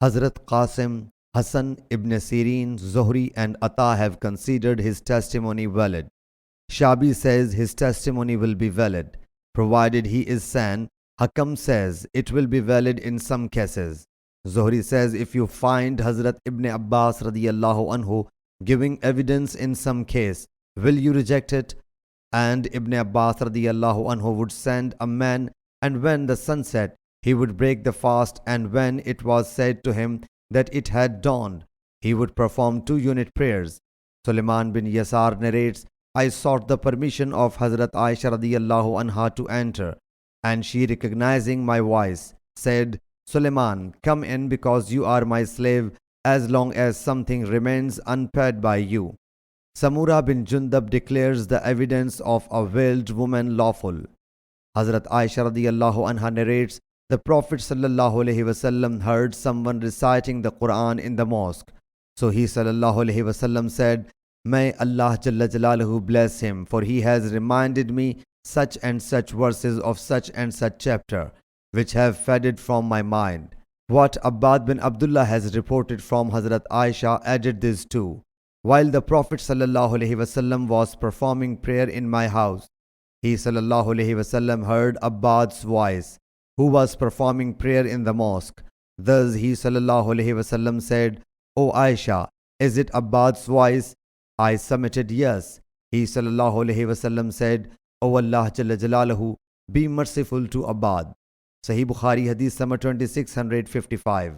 Hazrat Qasim, Hassan ibn Sirin, Zuhri and Atta have considered his testimony valid. Shabi says his testimony will be valid, provided he is sane. Hakam says it will be valid in some cases. Zuhri says if you find Hazrat Ibn Abbas radiyallahu anhu giving evidence in some case, will you reject it? And Ibn Abbas radiyallahu anhu would send a man, and when the sun set, he would break the fast, and when it was said to him that it had dawned, he would perform 2-unit prayers. Sulaiman bin Yasar narrates, I sought the permission of Hazrat Aisha radiyallahu anha to enter, and she, recognizing my voice, said, Sulaiman, come in because you are my slave as long as something remains unpaid by you. Samura bin Jundab declares the evidence of a veiled woman lawful. Hazrat Aisha radiyallahu anha narrates, the Prophet sallallahu alaihi wasallam heard someone reciting the Quran in the mosque. So he sallallahu alaihi wasallam said, May Allah Jalla Jalaluhu bless him, for he has reminded me such and such verses of such and such chapter, which have faded from my mind. What Abbad bin Abdullah has reported from Hazrat Aisha added this too. While the Prophet sallallahu alaihi wasallam was performing prayer in my house, he sallallahu alaihi wasallam heard Abbad's voice, who was performing prayer in the mosque. Thus he sallallahu alaihi wasallam said, O Aisha, is it Abbad's voice? I submitted yes. He sallallahu alaihi wasallam said, O Allah Jalla Jalaluhu, be merciful to Abbad. Sahih Bukhari Hadith number 2655.